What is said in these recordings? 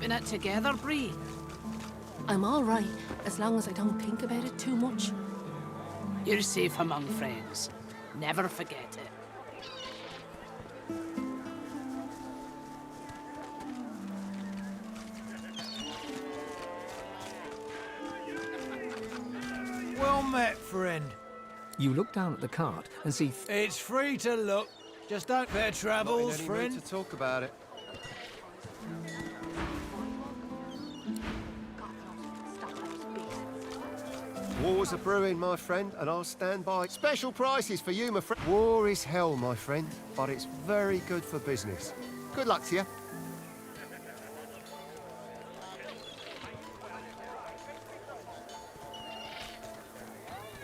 Keeping it together, Bree? I'm all right, as long as I don't think about it too much. You're safe among friends. Never forget it. Well met, friend. You look down at the cart and see It's free to look. Just don't fair travels, friend. To talk about it. War's a brewing, my friend, and I'll stand by. Special prices for you, my friend. War is hell, my friend, but it's very good for business. Good luck to you.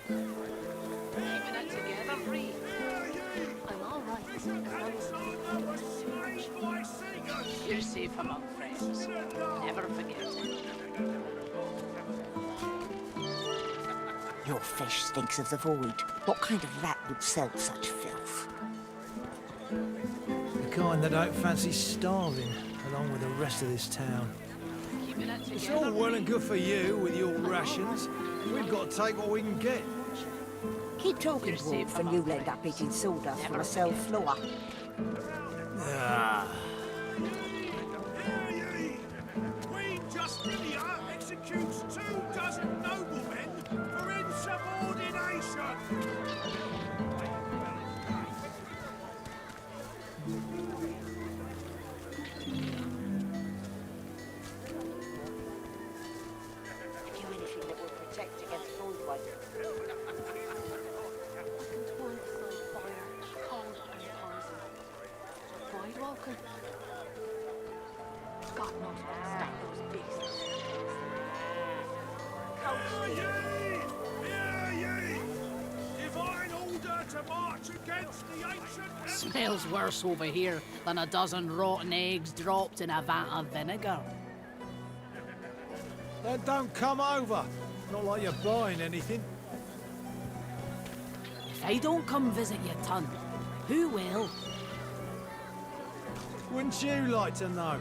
Keeping it together, Bree? I'm all right, as long as I don't think about it too much. You're safe among friends. Never forget it. Your fish stinks of the void. What kind of rat would sell such filth? The kind that don't fancy starving, along with the rest of this town. Keeping it together. It's all well and good for you with your rations. We've got to take what we can get. Keep talking, Wolf, and you'll end up eating sawdust from a cell floor. Ah. Queen Justinia executes 24 noblemen for insubordination. Do anything that will protect against void wipe. Void walking. God knows what to stop those beasts. Hear ye! Hear ye! Divine order to march against the ancient... Smells worse over here than a dozen rotten eggs dropped in a vat of vinegar. Then don't come over. Not like you're buying anything. If I don't come visit your ton, who will? Wouldn't you like to know?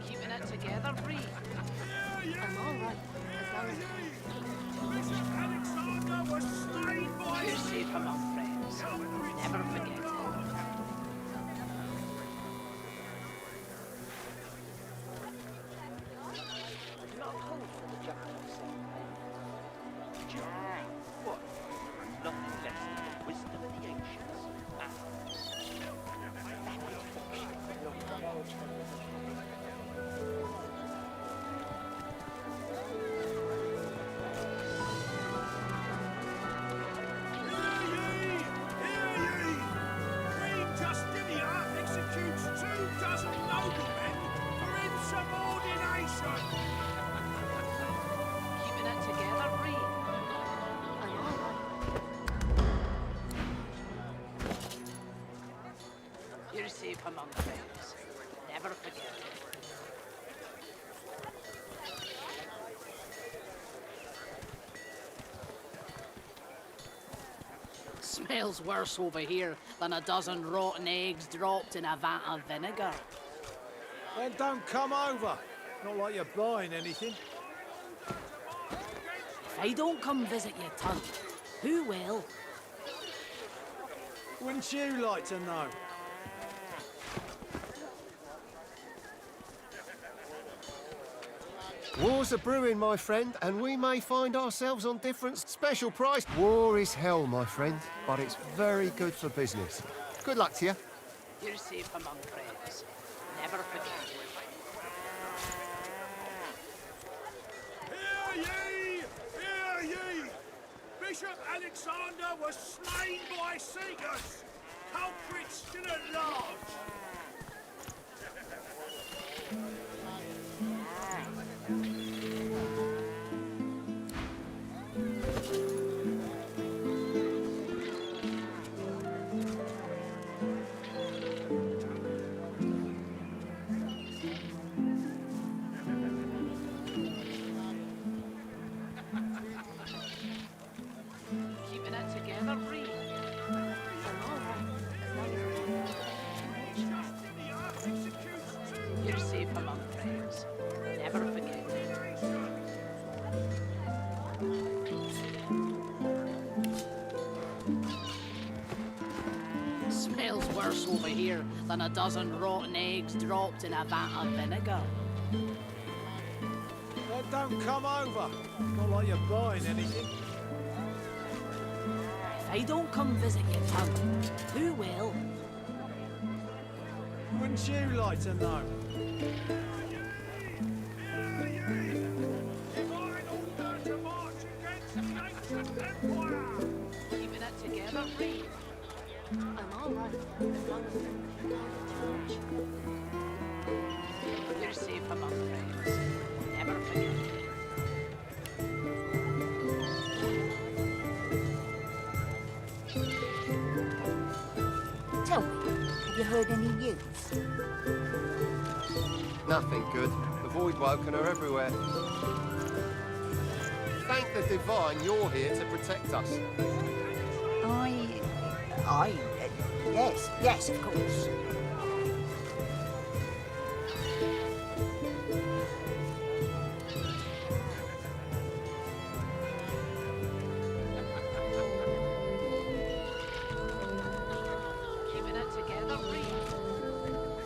Keeping it together, Bree? I'm all right, as long as Bishop Alexander was slain by... You're safe among friends. Never forget it. Not hold for the judgment. What? Nothing less than the wisdom of the ancients. Queen Justinia executes 24 noblemen for insubordination. Keeping it together, Bree? I'm all right. You're safe among friends. Never forget it. Smells worse over here than a dozen rotten eggs dropped in a vat of vinegar. Then don't come over. Not like you're buying anything. If I don't come visit your ton, who will? Wouldn't you like to know? War's a brewing, my friend, and we may find ourselves on different special price. War is hell, my friend, but it's very good for business. Good luck to you. You're safe among friends. Never forget it. Hear ye! Hear ye! Bishop Alexander was slain by Seekers. Culprits still at large. Keeping it together, Bree? I'm all worse over here than a dozen rotten eggs dropped in a vat of vinegar. Well, don't come over. Not like you're buying anything. If I don't come visit your town, who will? Wouldn't you like to know? Keeping it together, Reed. I'm all right, as long as I don't get too much. You're safe among friends. Never forget it. Tell me, have you heard any news? Nothing good. The Void Woken are everywhere. Thank the Divine you're here to protect us. Yes, of course. Keeping it together, Reed.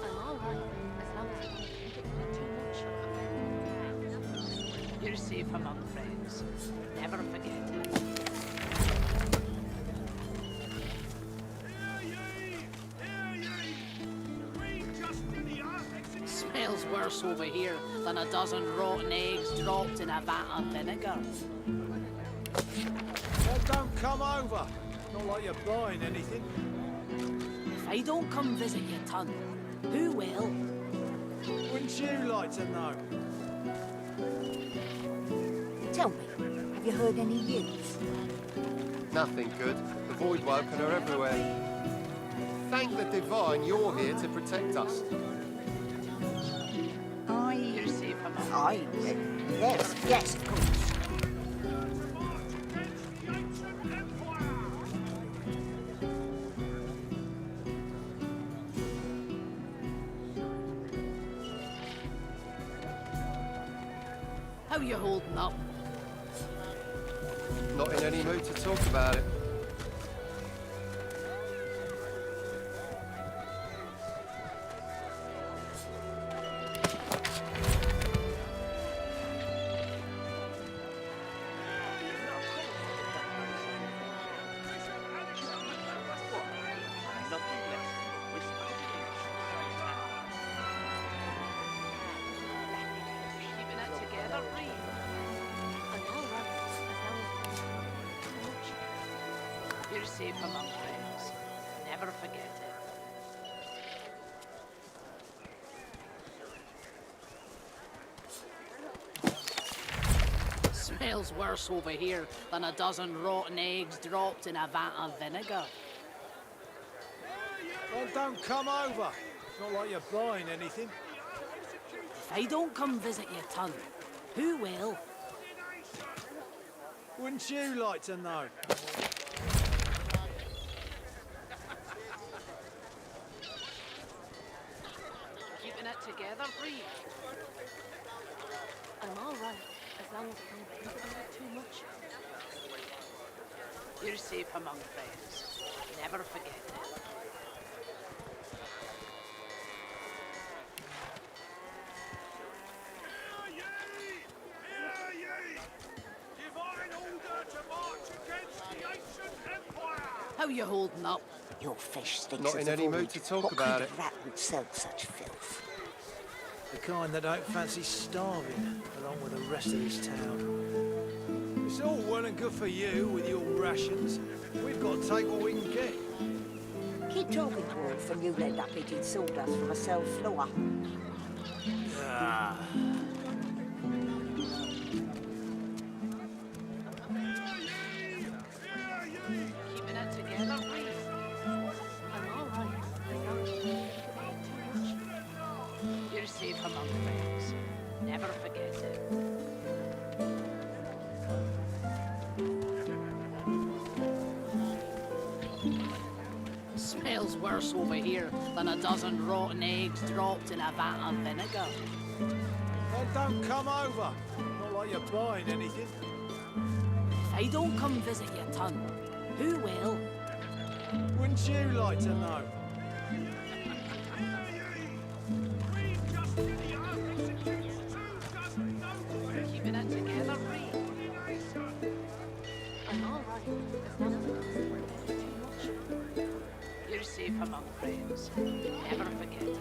I'm all right, as long as I don't get too much. You're safe among friends. Never forget it. Smells worse over here than a dozen rotten eggs dropped in a vat of vinegar. Well, don't come over. Not like you're buying anything. If I don't come visit your ton, who will? Wouldn't you like to know? Tell me, have you heard any news? Nothing good. The Void Woken are everywhere. Thank the Divine you're here to protect us. You're safe among Yes, of course. How you holding up? Not in any mood to talk about it. Nothing less than the wisdom of the ancients. Keeping it together, Reed. I'm all right, as long as I don't get too much. You're safe among friends. Never forget it. Smells worse over here than a dozen rotten eggs dropped in a vat of vinegar. Well, don't come over. Not like you're buying anything. If I don't come visit your ton, who will? Wouldn't you like to know? Keeping it together, Reed. I'm all right, as long as I don't get too much. You're safe among friends. Never forget it. How you holding up? Your fish stinks Not of in the any void. mood to talk what about kind it. of rat would sell such filth? The kind that don't fancy starving, along with the rest of this town. It's all well and good for you with your rations. We've got to take what we can get. Keep talking, Wolf, and you'll end up eating sawdust from a cell floor. Ah. Keeping it together, Reed. I'm all right, as long as I don't get too much. You're safe among friends. Never forget it. Smells worse over here than a dozen rotten eggs dropped in a vat of vinegar. Well, don't come over. Not like you're buying anything. If I don't come visit your ton, who will? Wouldn't you like to know? We've just in the earth executes 2 dozen noblemen. Keeping it together, Reed. I'm all right, as long as it doesn't hurt too much. You're safe among friends. Never forget it.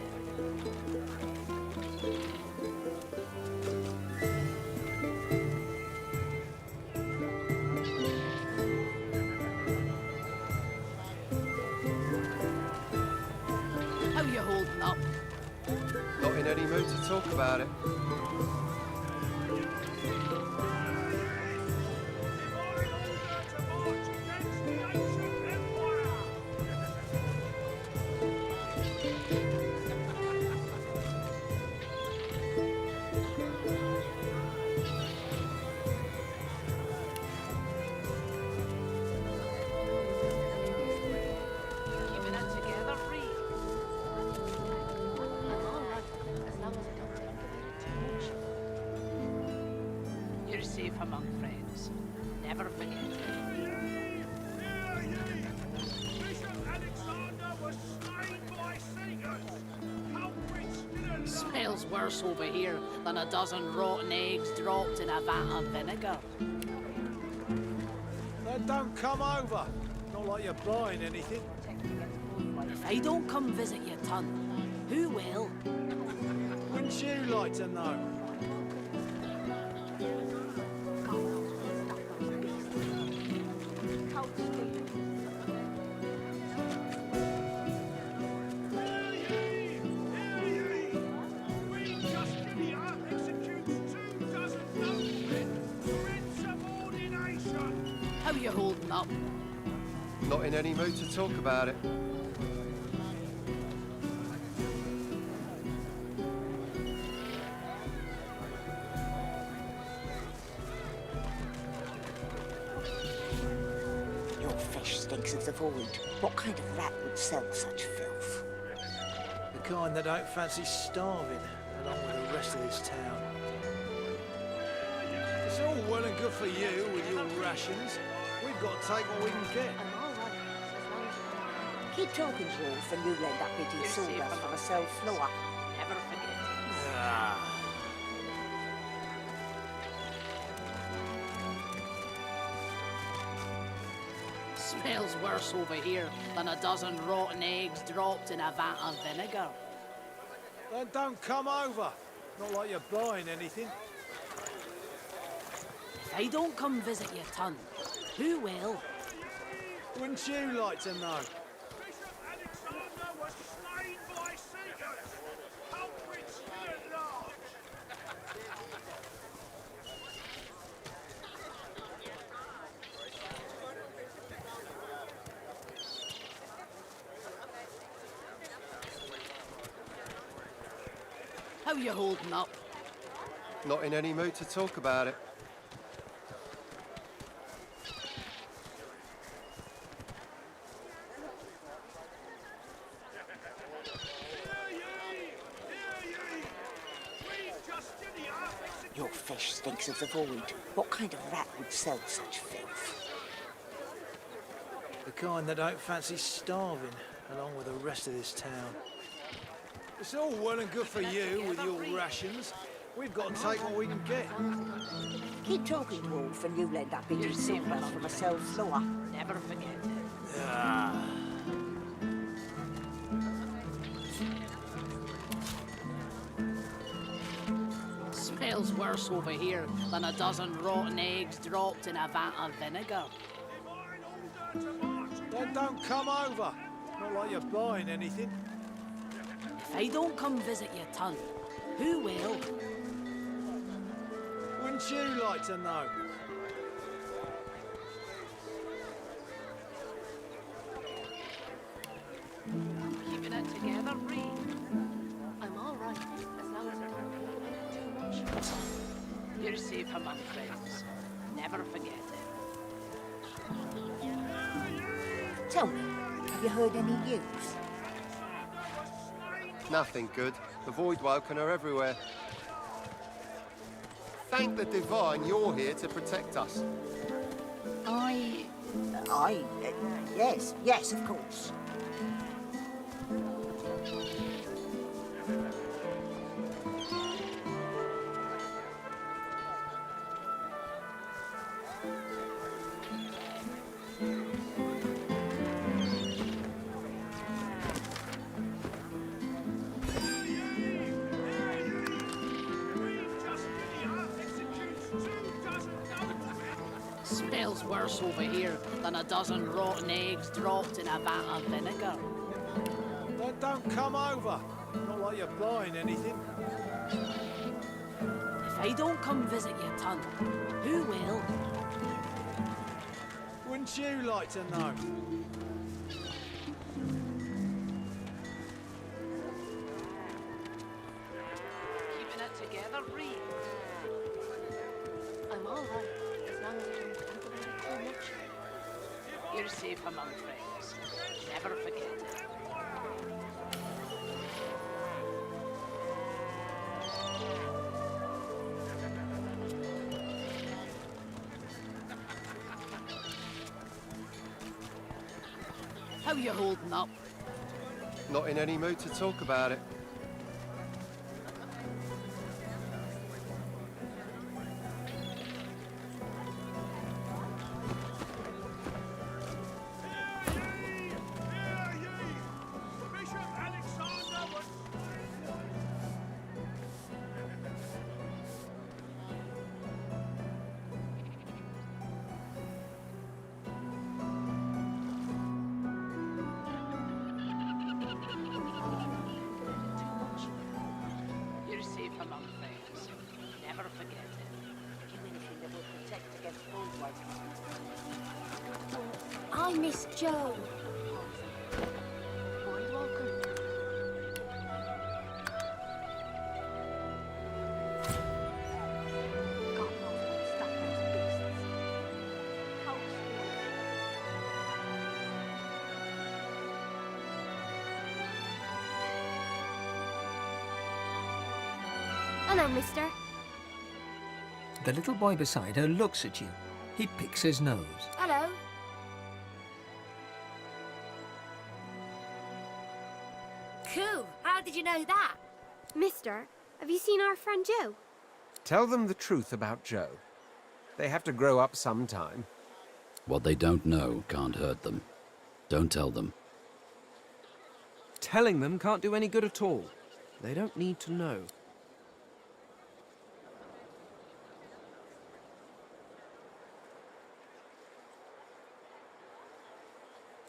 How you holding up? Not in any mood to talk about it. Keeping it together, Reed. I'm all right, as long as it don't inconvenience too much. You're safe among friends. Never forget it. Bishop Alexander was slain by Seekers. Culprits didn't Smells worse over here than a dozen rotten eggs dropped in a vat of vinegar. Then don't come over. Not like you're buying anything. If I don't come visit your ton, who will? Wouldn't you like to know? How you holding up? Not in any mood to talk about it. Your fish stinks of the void. What kind of rat would sell such filth? The kind that don't fancy starving, along with the rest of this town. It's all well and good for you with your rations. We've got to take what we can get. I'm all right, as long as it don't. Keep talking, Wolf, and you'll end up eating You're safe sawdust from among a cell floor. Never forget it. Ah. Smells worse over here than a dozen rotten eggs dropped in a vat of vinegar. Then don't come over. Not like you're buying anything. If I don't come visit your ton, who will? Wouldn't you like to know? Bishop Alexander was slain by Seekers. Culprits didn't large. How you holding up? Not in any mood to talk about it. Your fish stinks of the void. What kind of rat would sell such filth? The kind that don't fancy starving, along with the rest of this town. It's all well and good for you with your rations. We've got to take what we can get. Keep talking, Wolf, and you'll end up eating You're safe sawdust among from a cell floor. Never forget it. Ah. Smells worse over here than a dozen rotten eggs dropped in a vat of vinegar. Then don't come over. Not like you're buying anything. If I don't come visit your ton, who will? Wouldn't you like to know? Keeping it together, Reed. I'm all right, as long as it don't inconvenience too much. You're safe among friends. Never forget it. Tell me, have you heard any news? Nothing good. The Voidwoken are everywhere. Thank the Divine you're here to protect us. Yes, of course. Smells worse over here than a dozen rotten eggs dropped in a vat of vinegar. Then don't come over. Not like you're buying anything. If I don't come visit you, Ton, who will? Wouldn't you like to know? Keeping it together, Reed. I'm all right, as long as I don't think about it too much. You're safe among friends. Never forget it. How you holding up? Not in any mood to talk about it. Hear ye! Bishop Alexander was... You're safe among friends. Never forget it. Do anything that will protect against old ones. I miss Joe. Boardwalker. God knows how to stop those beasts. How Hello, mister. The little boy beside her looks at you. He picks his nose. Hello. Cool. How did you know that? Mister, have you seen our friend Joe? Tell them the truth about Joe. They have to grow up sometime. What they don't know can't hurt them. Don't tell them. Telling them can't do any good at all. They don't need to know.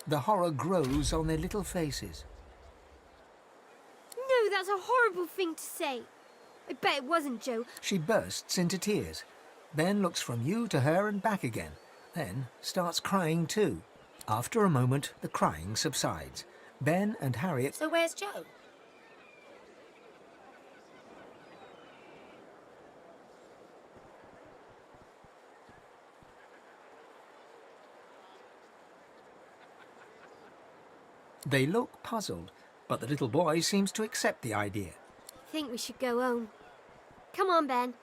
The horror grows on their little faces. No, that's a horrible thing to say. I bet it wasn't Joe. She bursts into tears, then looks from you to her and back again, then starts crying too. After a moment, the crying subsides. Ben and Harriet So where's Joe? they look puzzled, but the little boy seems to accept the idea. I think we should go home. Come on, Ben.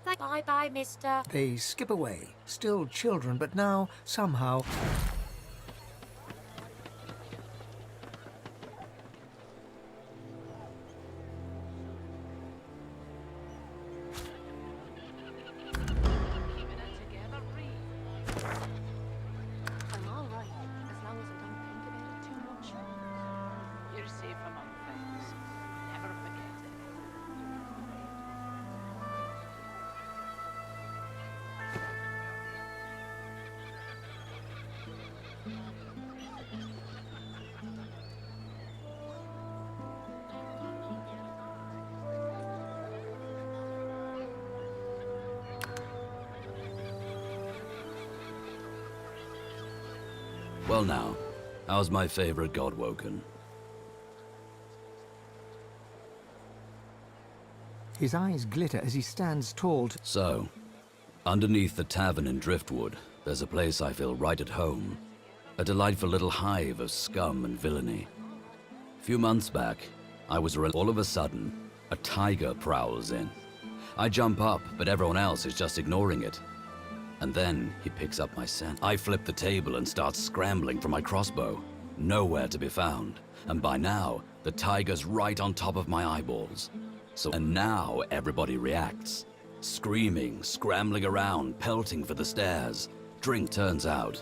Bye-bye, mister. They skip away, still children, but now, somehow, Keeping it together, Reed. I'm all right, as long as I don't think about it too much. You're safe among friends. Never forget it. Well now, how's my favorite Godwoken? his eyes glitter as he stands tall. So, underneath the tavern in Driftwood, there's a place I feel right at home. A delightful little hive of scum and villainy. A few months back, all of a sudden, a tiger prowls in. I jump up, but everyone else is just ignoring it. And then he picks up my scent. I flip the table and start scrambling for my crossbow. Nowhere to be found. And by now, the tiger's right on top of my eyeballs. And now everybody reacts. Screaming, scrambling around, pelting for the stairs. Turns out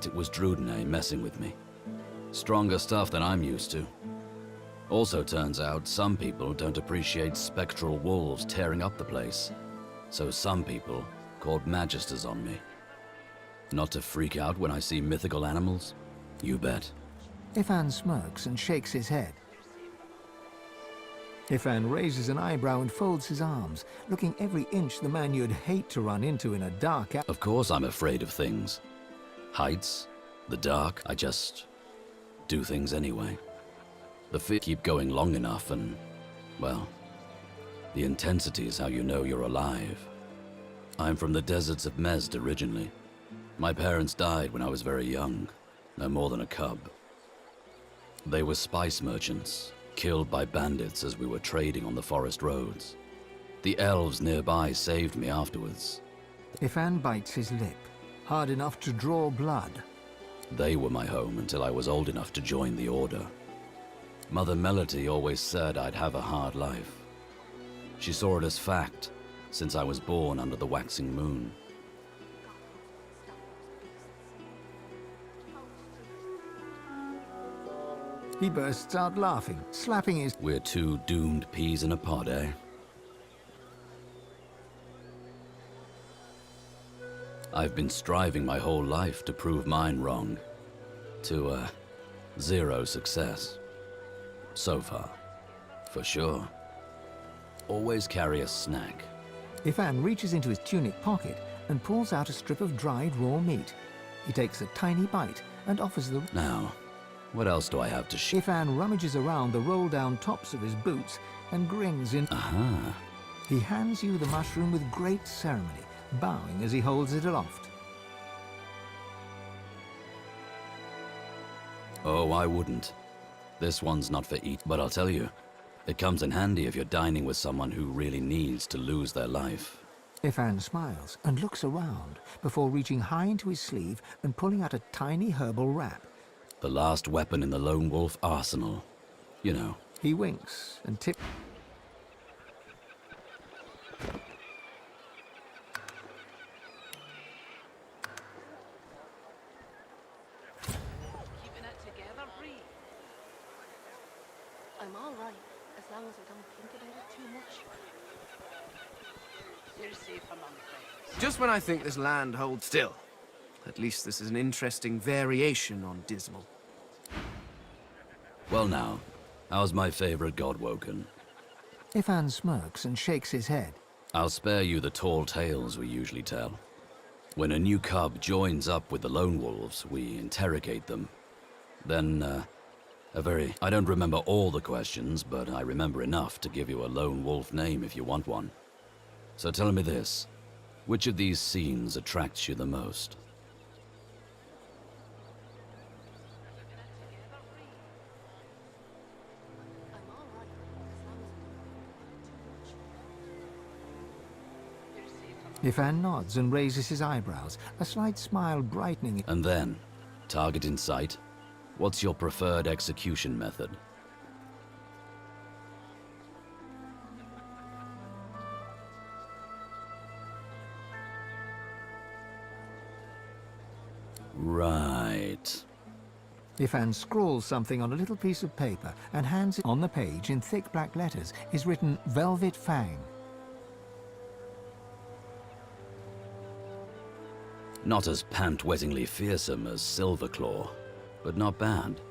it was Drudene messing with me. Stronger stuff than I'm used to. Also turns out some people don't appreciate spectral wolves tearing up the place. So some people called Magisters on me. Not to freak out when I see mythical animals? You bet. Ifan smirks and shakes his head. Ifan raises an eyebrow and folds his arms, looking every inch the man you'd hate to run into in a dark alley. Of course I'm afraid of things. Heights, the dark, I just do things anyway. The fear keep going long enough and, well, the intensity is how you know you're alive. I'm from the deserts of Mezd originally. My parents died when I was very young, no more than a cub. They were spice merchants, killed by bandits as we were trading on the forest roads. The elves nearby saved me afterwards. Ifan bites his lip, hard enough to draw blood. They were my home until I was old enough to join the Order. Mother Melody always said I'd have a hard life. She saw it as fact, since I was born under the waxing moon. He bursts out laughing, slapping his... We're two doomed peas in a pod, eh? I've been striving my whole life to prove mine wrong. To, zero success. So far. For sure. Always carry a snack. Ifan reaches into his tunic pocket and pulls out a strip of dried raw meat. He takes a tiny bite and offers the... Now, what else do I have to Ifan rummages around the roll-down tops of his boots and grins in... Aha. He hands you the mushroom with great ceremony, bowing as he holds it aloft. Oh, I wouldn't. This one's not for eat, but I'll tell you, it comes in handy if you're dining with someone who really needs to lose their life. Ifan smiles and looks around before reaching high into his sleeve and pulling out a tiny herbal wrap. The last weapon in the Lone Wolf arsenal. You know. He winks and tips. Keeping it together, Bree. I'm all right, as long as I don't think about it too much. You're safe among friends. Just when I think this land holds still. At least this is an interesting variation on Dismal. Well now, how's my favorite god woken? Ifan smirks and shakes his head. I'll spare you the tall tales we usually tell. When a new cub joins up with the Lone Wolves, we interrogate them. Then, I don't remember all the questions, but I remember enough to give you a Lone Wolf name if you want one. So tell me this, which of these scenes attracts you the most? I'm all right, as long as I don't think about it too much. Ifan nods and raises his eyebrows, a slight smile brightening. And then, target in sight, what's your preferred execution method? Right. Ifan scrawls something on a little piece of paper and hands it. On the page, in thick black letters, is written Velvet Fang. Not as pant-wettingly fearsome as Silverclaw, but not bad.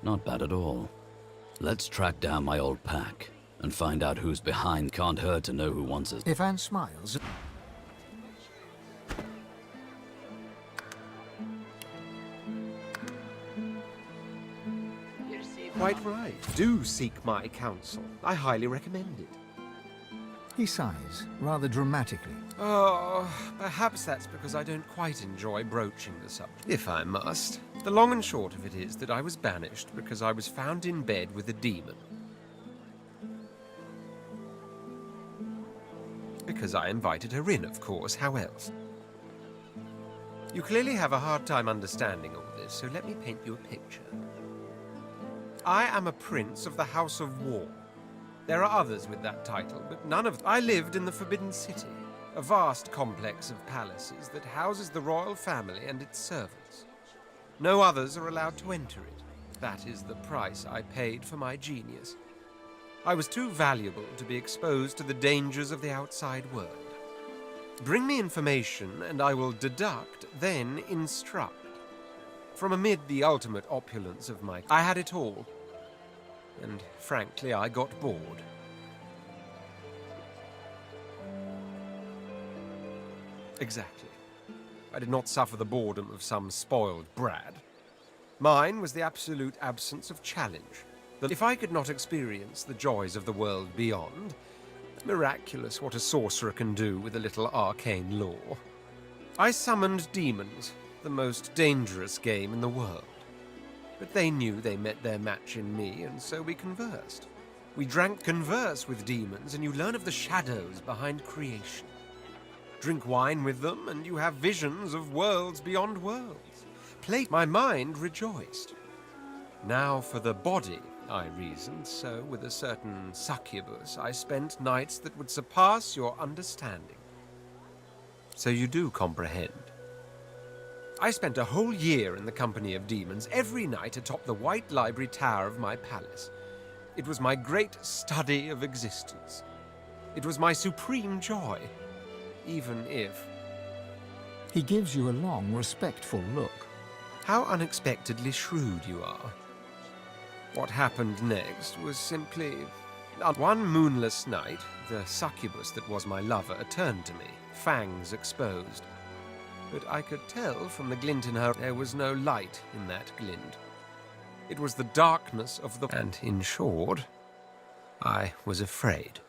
Not bad at all. Let's track down my old pack and find out who's behind. Can't hurt to know who wants us. Ifan smiles. You're safe Quite among right. Do seek my counsel. I highly recommend it. He sighs, rather dramatically. Oh, perhaps that's because I don't quite enjoy broaching the subject. If I must. The long and short of it is that I was banished because I was found in bed with a demon. Because I invited her in, of course. How else? You clearly have a hard time understanding all this, so let me paint you a picture. I am a prince of the House of War. There are others with that title, but none of them. I lived in the Forbidden City, a vast complex of palaces that houses the royal family and its servants. No others are allowed to enter it. That is the price I paid for my genius. I was too valuable to be exposed to the dangers of the outside world. Bring me information, and I will deduct, then instruct. From amid the ultimate opulence of my... I had it all. And frankly, I got bored. Exactly. I did not suffer the boredom of some spoiled brat. Mine was the absolute absence of challenge. That if I could not experience the joys of the world beyond, miraculous what a sorcerer can do with a little arcane lore. I summoned demons, the most dangerous game in the world. But they knew they met their match in me, and so we conversed. We drank converse with demons, and you learn of the shadows behind creation. Drink wine with them, and you have visions of worlds beyond worlds. My mind rejoiced. Now for the body, I reasoned, so with a certain succubus I spent nights that would surpass your understanding. So you do comprehend. I spent a whole year in the company of demons, every night atop the white library tower of my palace. It was my great study of existence. It was my supreme joy, even if... He gives you a long, respectful look. How unexpectedly shrewd you are. What happened next was simply... On one moonless night, the succubus that was my lover turned to me, fangs exposed. But I could tell from the glint in her there was no light in that glint. It was the darkness of the... And in short, I was afraid.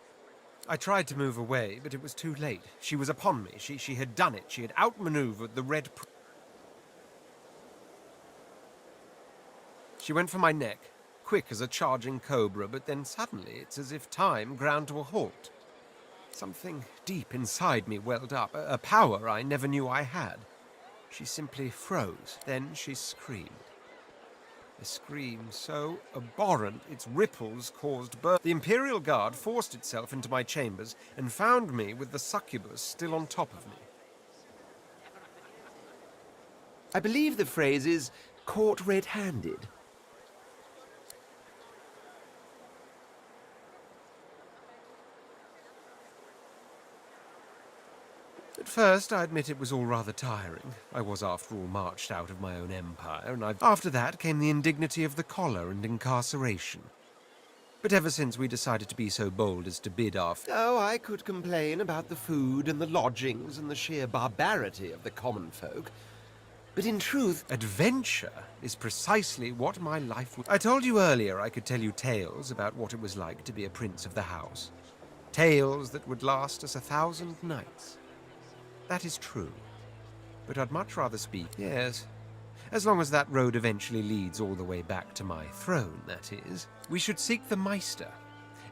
I tried to move away, but it was too late. She was upon me. She had done it. She had outmaneuvered the red... She went for my neck, quick as a charging cobra, but then suddenly it's as if time ground to a halt. Something deep inside me welled up, a power I never knew I had. She simply froze, then she screamed. A scream so abhorrent its ripples caused birth. The Imperial Guard forced itself into my chambers and found me with the succubus still on top of me. I believe the phrase is caught red-handed. At first, I admit it was all rather tiring. I was, after all, marched out of my own empire, and after that came the indignity of the collar and incarceration. But ever since we decided to be so bold as to bid our... Oh, I could complain about the food and the lodgings and the sheer barbarity of the common folk. But in truth, adventure is precisely what my life would... I told you earlier I could tell you tales about what it was like to be a prince of the house. Tales that would last us 1,000 nights. That is true. But I'd much rather speak, yes. As long as that road eventually leads all the way back to my throne, that is. We should seek the Meister.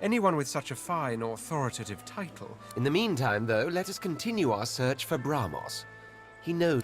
Anyone with such a fine, authoritative title. In the meantime, though, let us continue our search for Bramos. He knows...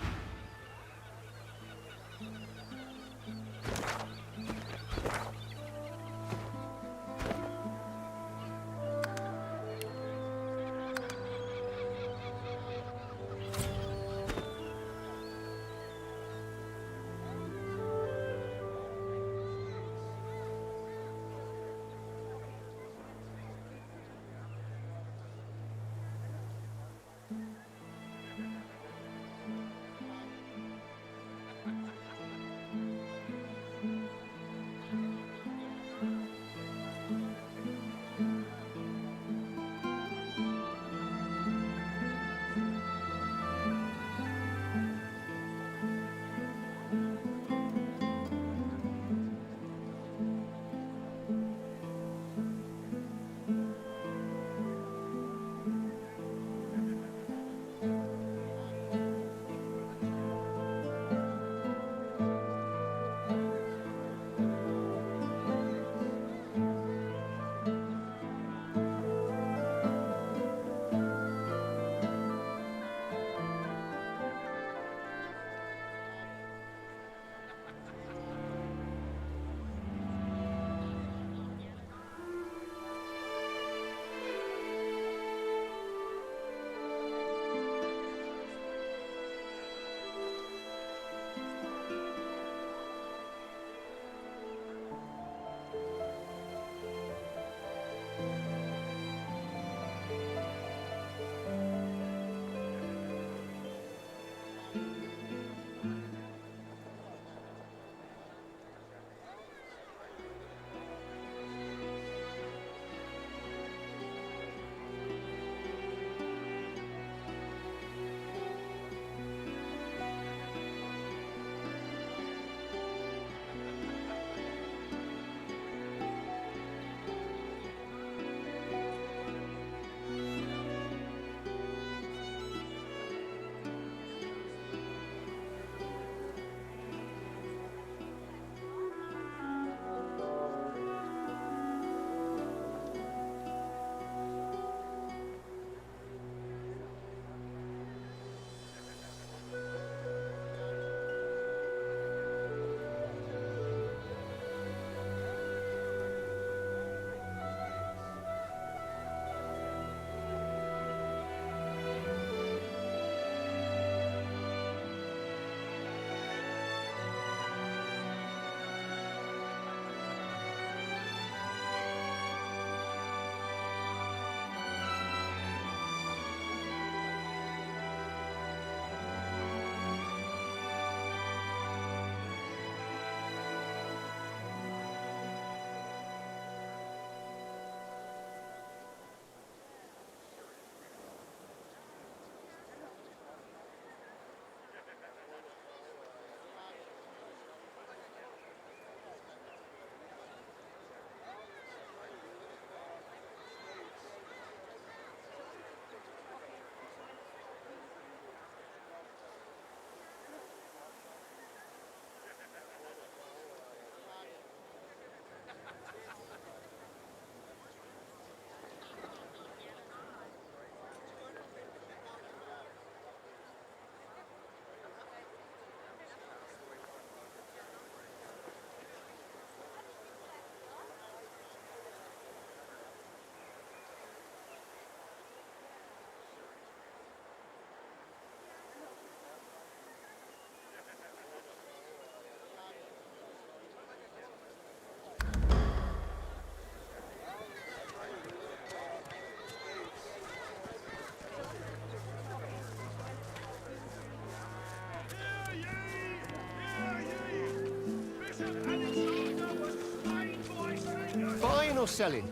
buying or selling?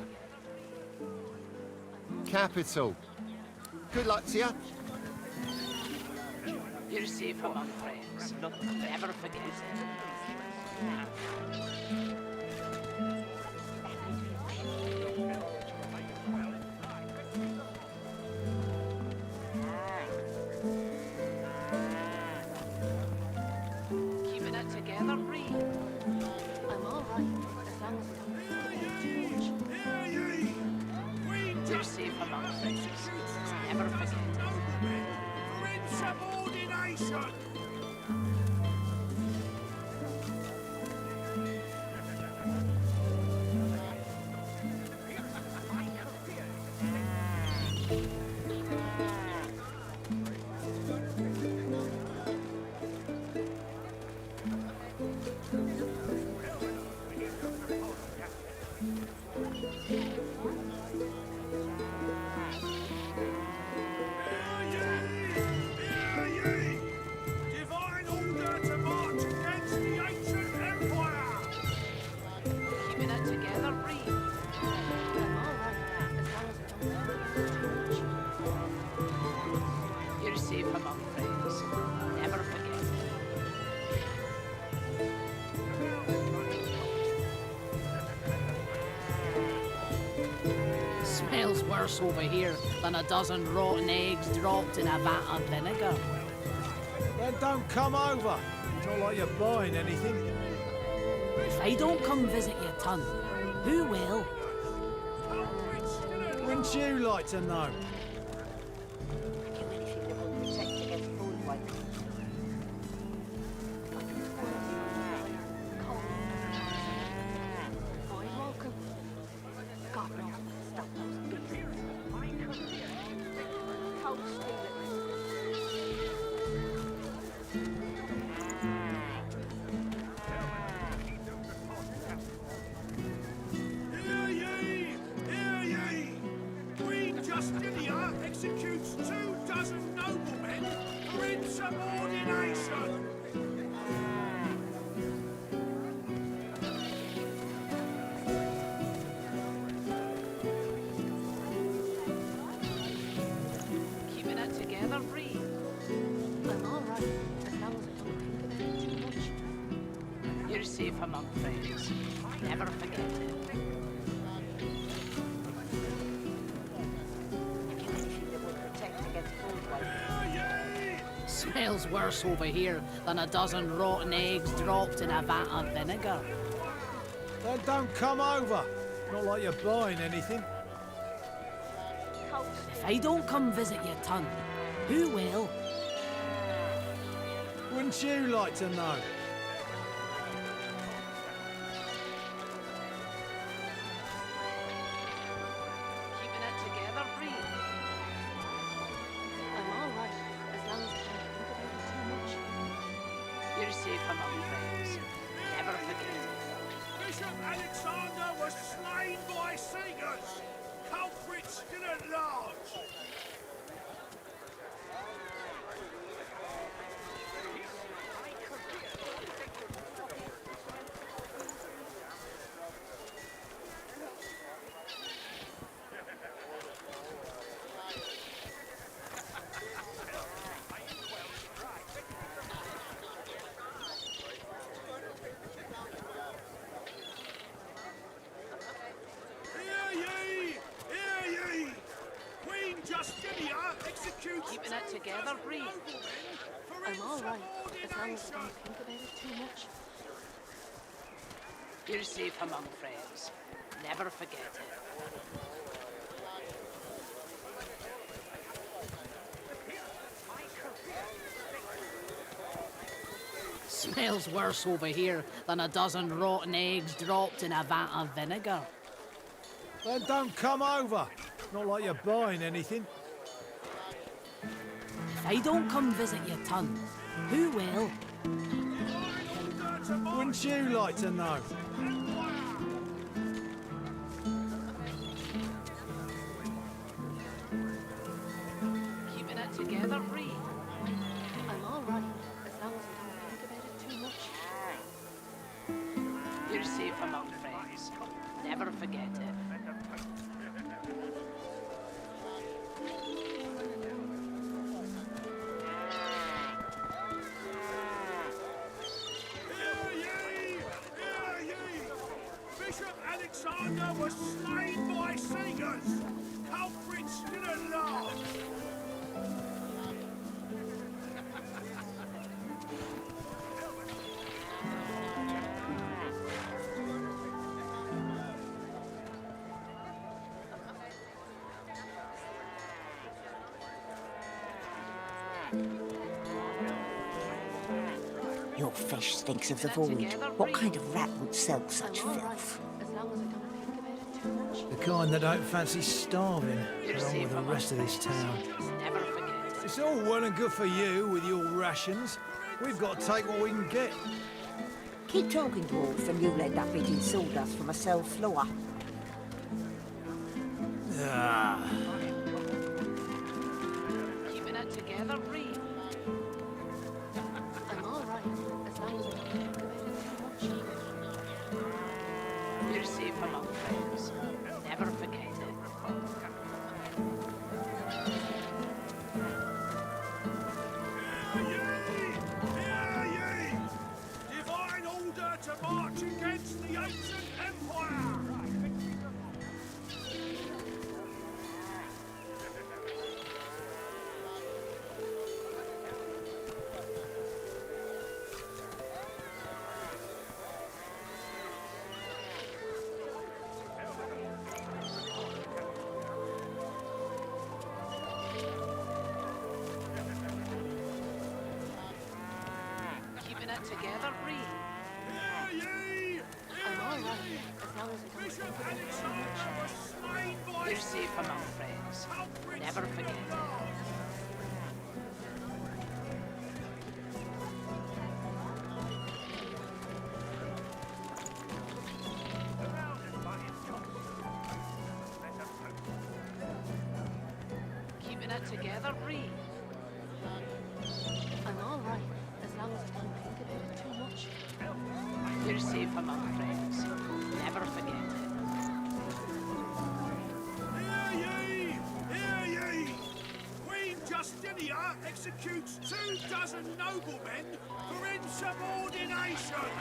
Capital. Good luck to you. You're safe among friends. Never forget it. Keeping it together, Bree. I'm all right, as long as I don't think about it too much. Hear ye! Queen You're just safe among friends. Never forget it. for insubordination! Hear ye! Divine order to march against the ancient empire! Keeping it together, Bree. I'm all right, as long as I don't think about it too much. You're safe among friends. Never forget it. Smells worse over here than a dozen rotten eggs dropped in a vat of vinegar. Then don't come over. It's not like you're buying anything. If I don't come visit your ton, who will? Wouldn't you like to know? Do anything that will protect against food wipe. Avoid walking. God knows where to stop those beasts. How steal it. Hear ye! Hear ye! Queen Justinia executes 24 noblemen for insubordination! Keeping it together, Bree. I'm all right, as long as I don't think about it too much. You're safe among friends. Never forget it. Do anything that will protect against food wipe. Hear ye! Smells worse over here than a dozen rotten eggs dropped in a vat of vinegar. Then don't come over. Not like you're buying anything. If I don't come visit your ton, who will? Wouldn't you like to know? Keeping it together, Bree. I'm all right, as long as I don't think about it too much. You're safe among friends. Never forget it. Bishop Alexander was slain by Seegers! Culprits still at large! Hear ye! Hear ye! Queen Justinia executes Keeping it together, Bree. noblemen for I'm all right, as long as I insubordination! don't think about it too much. You're safe among friends. Never forget it. Smells worse over here than a dozen rotten eggs dropped in a vat of vinegar. Then don't come over. Not like you're buying anything. If I don't come visit your ton, who will? Wouldn't you like to know? Keeping it together, Bree. I'm all right, as long as I don't think about it too much. You're safe among friends. Never Never forget it. Hear ye! Hear ye! Bishop Alexander was slain by Seegers! Culprits didn't laugh! Your fish stinks of the void. What kind of rat would sell such I'm all right, filth? as long as I don't think about it too much. The kind that don't fancy starving, You're along safe with the among rest of this friends. town. Never forget it. It's all well and good for you with your rations. We've got to take what we can get. Keep talking, dwarf, and you'll end up eating sawdust from a cell floor. Ah, Keeping it together, Reed. I'm all right, as long as I don't think about it too much. You're safe among friends. Never forget it. Hear ye! Hear ye! Divine order to march against the ancient empire! Keeping it together, Reed. Hear ye! I'm all right, as long as I don't Bishop think about it too Alexander much. was slain by You're safe among friends. culprits Never forget didn't it. laugh! Keeping it together, Reed. I'm all right, as long as I don't think about it too much. You're safe among friends. Never forget it. Hear ye! Hear ye! Queen Justinia executes 24 noblemen for insubordination!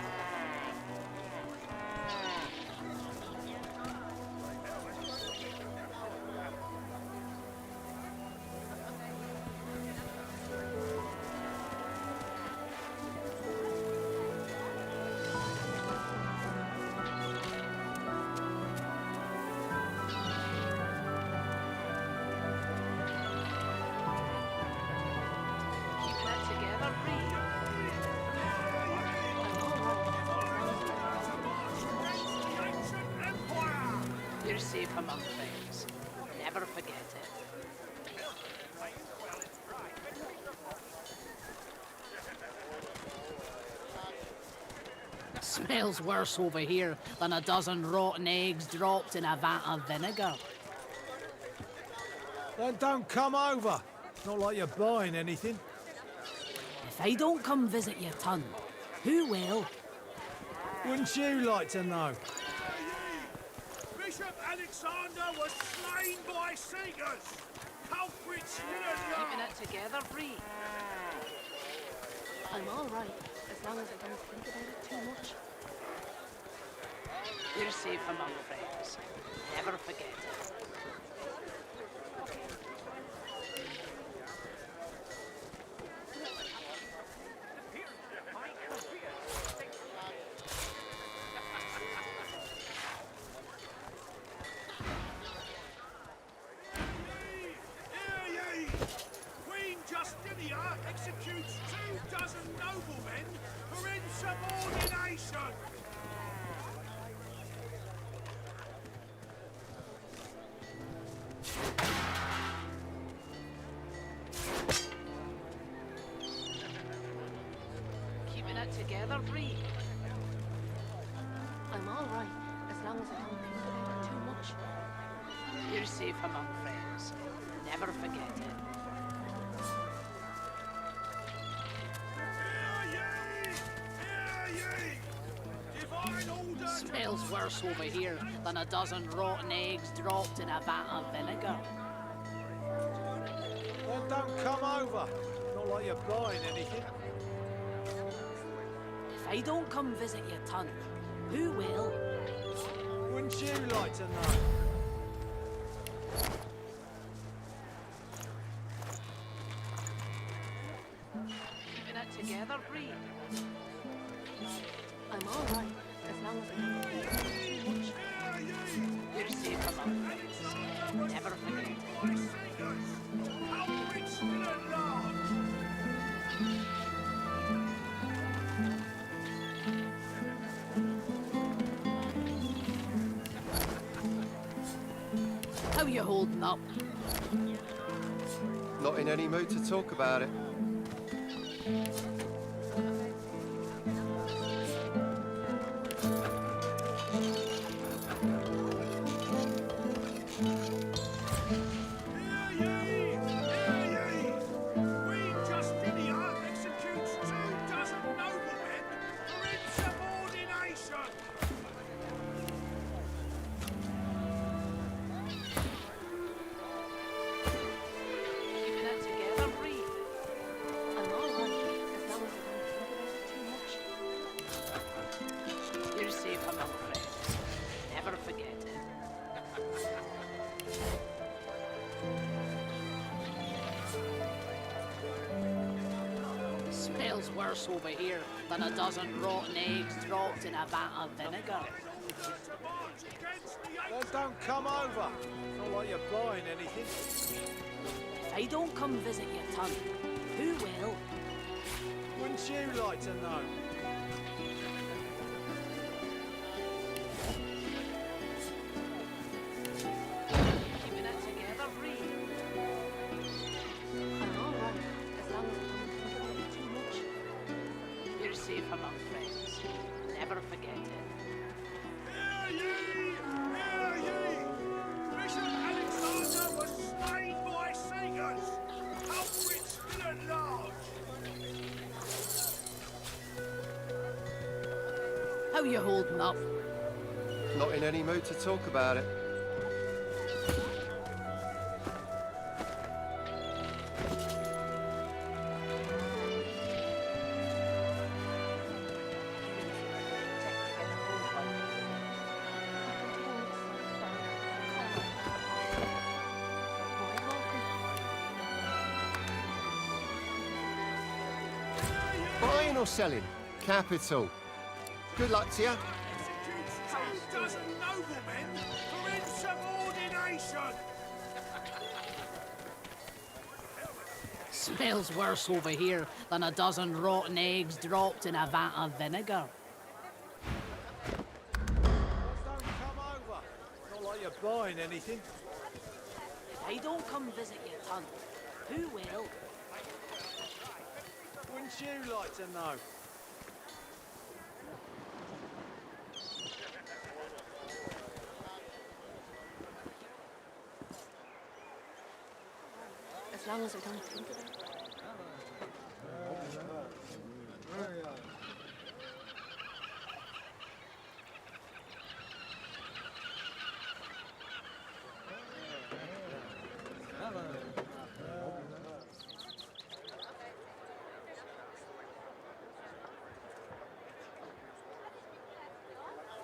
Keeping it together, Reed. I'm all right, as long as I don't think about it too much. Against the ancient empire! You're safe among friends. Never forget it. Smells worse over here than a dozen rotten eggs dropped in a vat of vinegar. then don't come over. Not like you're buying anything. If I don't come visit your ton, who will? Wouldn't you like to know? Bishop Alexander was slain by Seegers! Culprits didn't Keeping laugh! it together, Reed. I'm all right, as long as I don't think about it too much. You're safe among friends. Never forget it. Hear ye! Queen Justinia executes 24 noblemen for insubordination! Keeping it together, Reed. I'm all right, as long as I don't think about it too much. You're safe among friends. Never forget it. Hear ye! Hear ye! Divine order Smells worse over here than a dozen rotten eggs dropped in a vat of vinegar. Then don't come over. Not like you're buying anything. If I don't come visit your ton, who will? Wouldn't you like to know? Keeping it together, Bree. I'm all right, as long as I don't think about it too much. You're safe among friends. Never forget it. Culprits still at large. How you holding up? Not in any mood to talk about it. Keeping it together, Bree. I'm all right, as long as I don't think about it too much. You're safe among friends. Never forget it. Smells worse over here than a dozen rotten eggs dropped in a vat of vinegar. Then don't come over. Not like you're buying anything. If I don't come visit your ton, who will? Wouldn't you like to know? Keeping it together, Bree. I'm all right, as long as I don't think about it too much. You're safe among friends. Never forget it. Hear ye! Hear ye! Bishop Alexander was slain by Seegers. Culprits still at large. How you holding up? Not in any mood to talk about it. Buying or selling? Capital. Good luck to you. Executes 2 dozen noblemen for insubordination. Smells worse over here than a dozen rotten eggs dropped in a vat of vinegar. Don't come over. Not like you're buying anything. If I don't come visit your ton, who will? Wouldn't you like to know? As long as I don't think about it.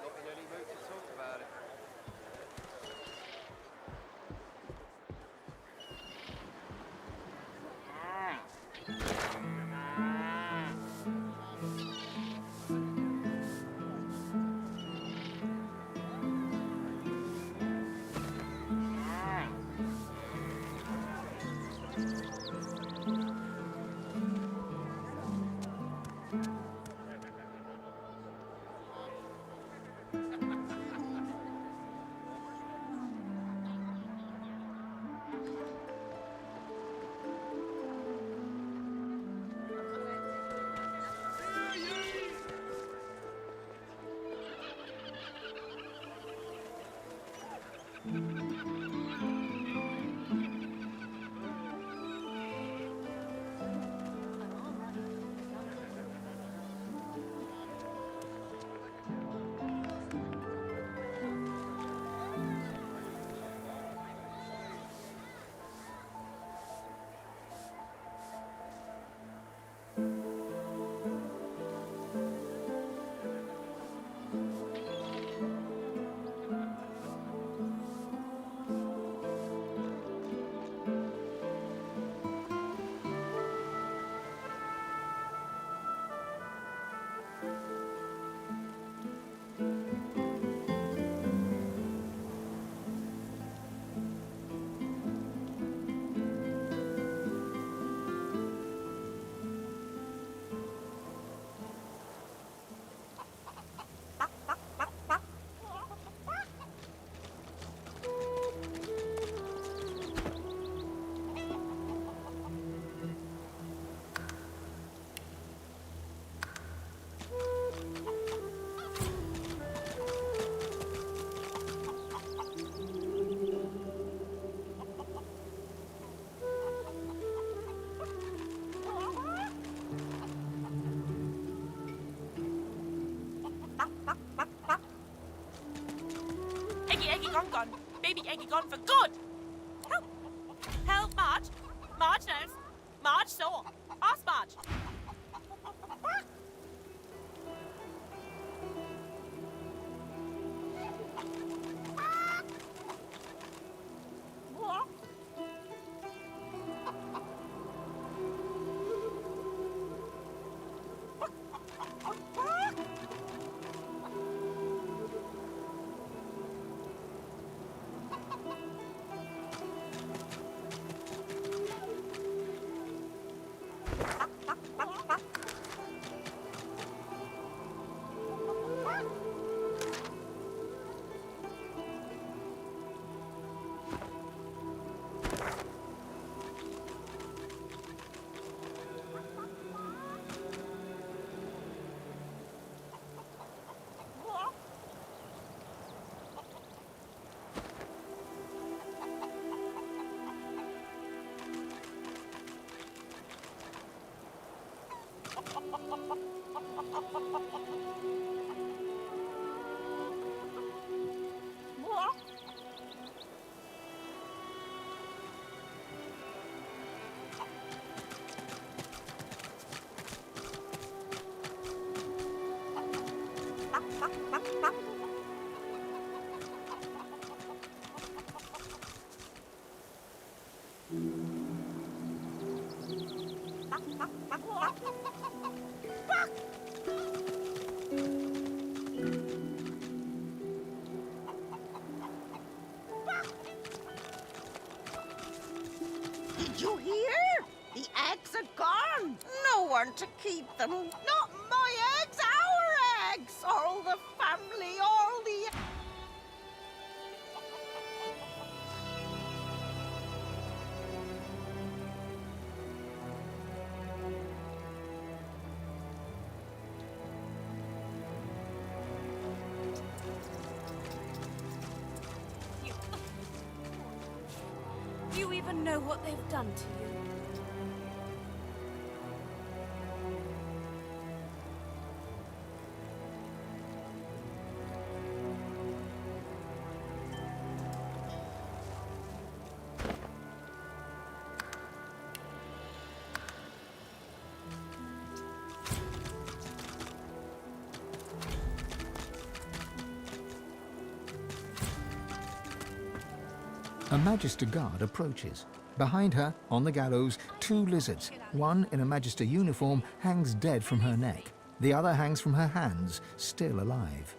Not in any mood to talk about it. John gone. Baby Eggy gone for good. Help! Help, Marge! Marge knows. Marge saw. Ask Marge. Did you hear? The eggs are gone. No one to keep them. Not my eggs, our eggs. All the family, all the... Do you even know what they've done to you? A Magister guard approaches. Behind her, on the gallows, 2 lizards. One in a Magister uniform hangs dead from her neck. The other hangs from her hands, still alive.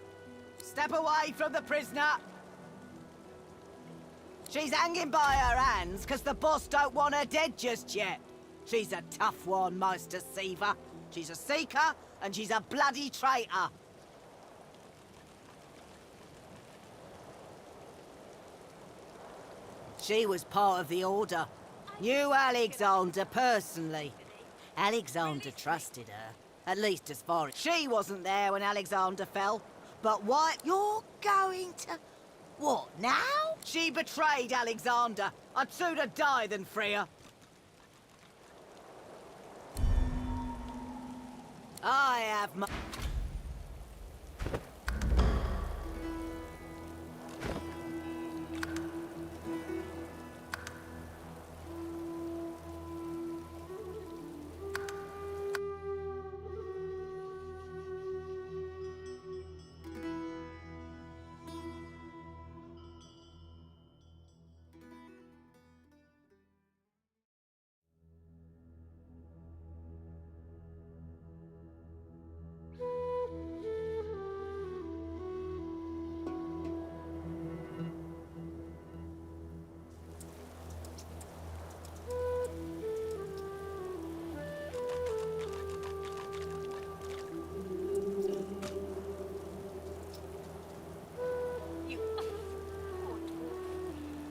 Step away from the prisoner! She's hanging by her hands because the boss don't want her dead just yet. She's a tough one, Maester Seaver. She's a seeker, and she's a bloody traitor. She was part of the Order. Knew Alexander personally. Alexander trusted her, at least as far as... She wasn't there when Alexander fell. But what? You're going to... What, now? She betrayed Alexander. I'd sooner die than free her. I have my...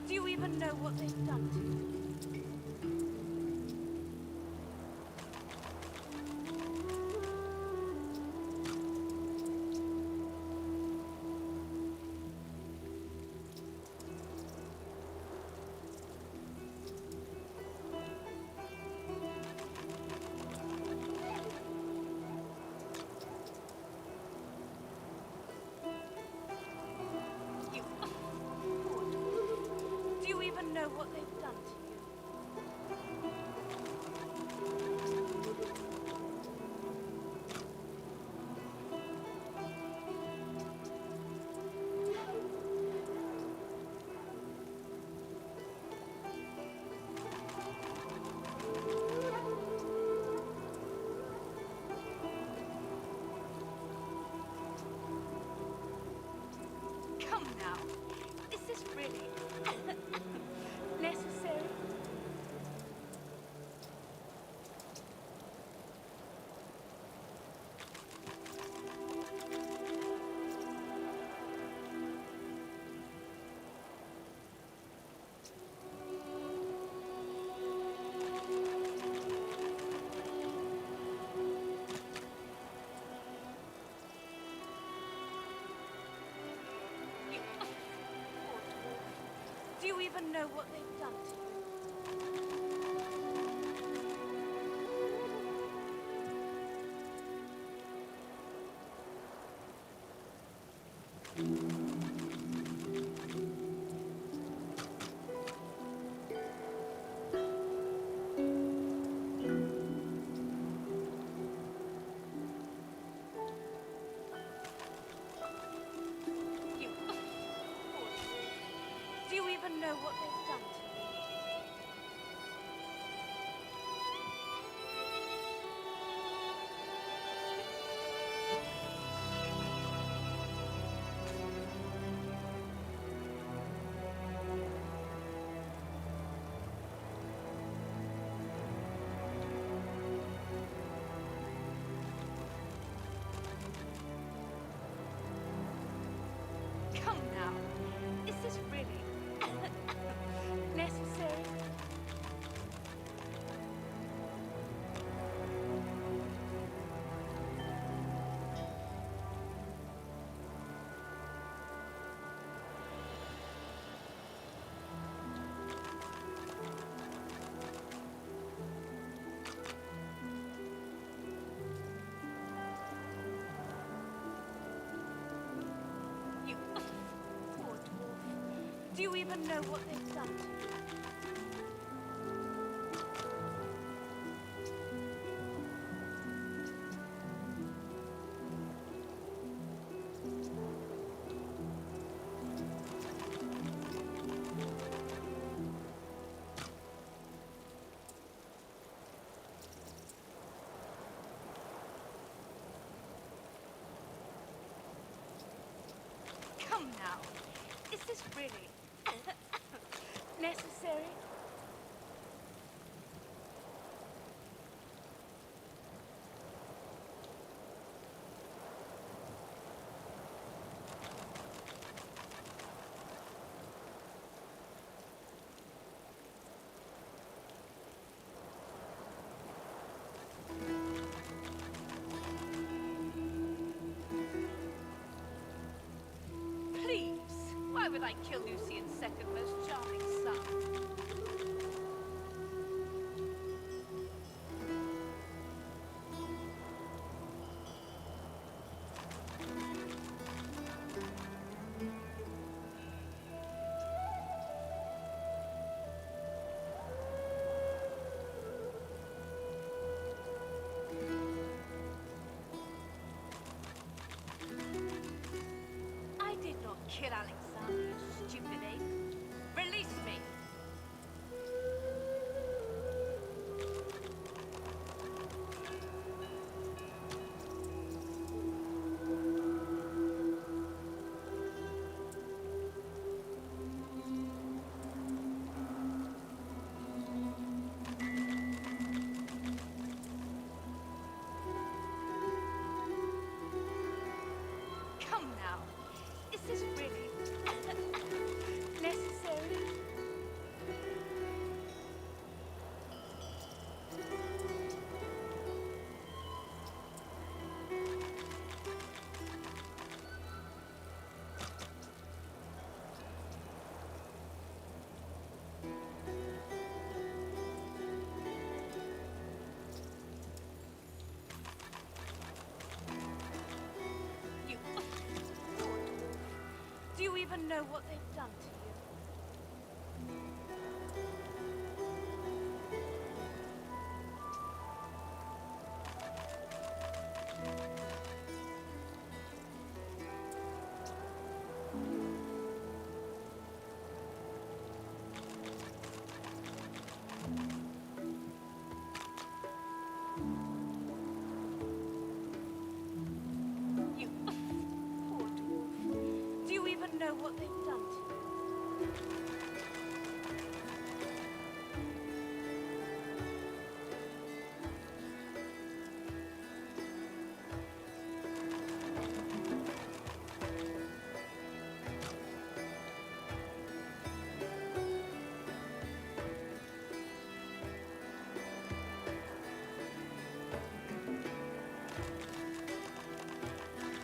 Do you even know what they've done to you? know what they've done to you? Come now. Is this really necessary? Do you even know what they've done to you? You Do you even know what they've done to you? Come now. Is this really necessary? You poor dwarf. Do you even know what they've done to you? Come now. Is this really necessary? Please, why would I kill Lucian's second most charming son? I did not kill Alexander, you stupid ape. Release me! Come now. Is this really necessary? You poor dwarf. Do you even know what they've done to you? know what they've done to you?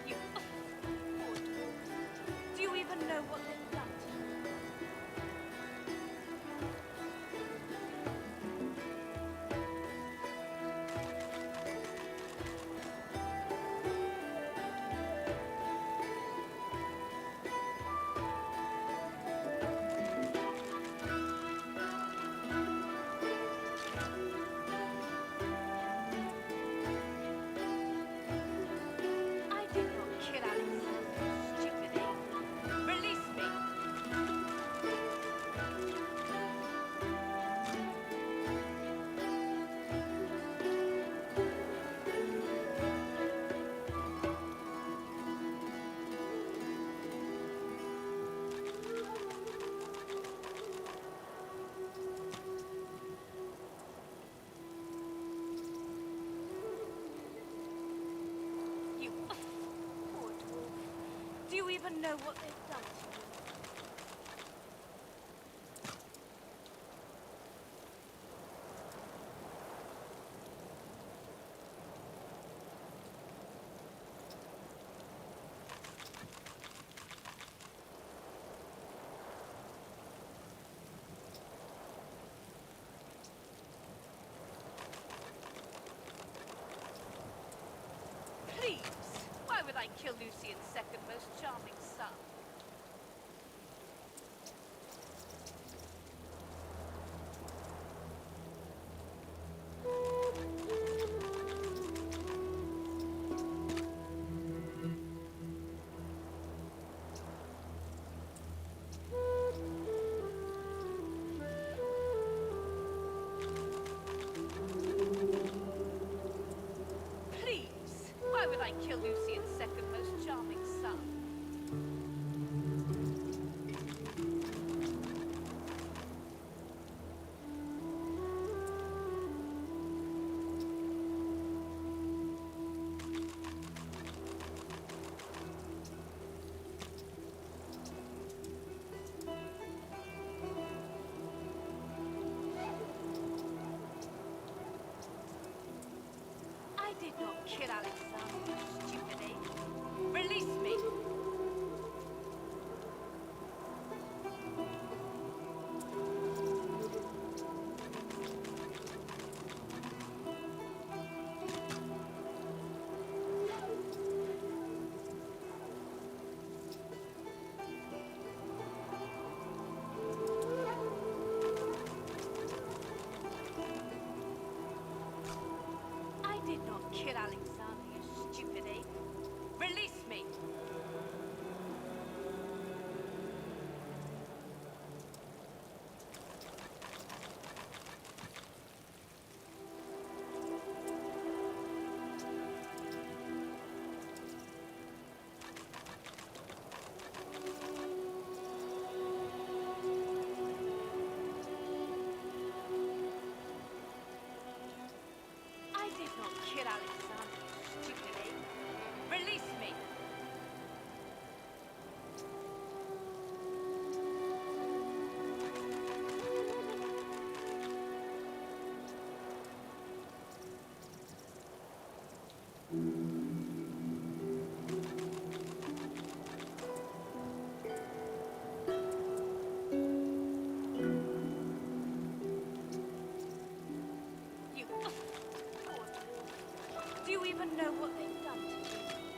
You poor dwarf. Do you even know what they've done to you? I did not kill Alexander, stupid ape. Release me! You poor dwarf. Do you even know what they've done to you? Please, why would I kill Lucian's second most charming son? Please, why would I kill Lucian's second most charming son? I did not kill Alexander, you stupid ape. Release me! I did not kill Alexander, you stupid ape. Release me! I did not kill Alexander, you stupid ape. Release me! You poor dwarf. Do you even know what they've done to you?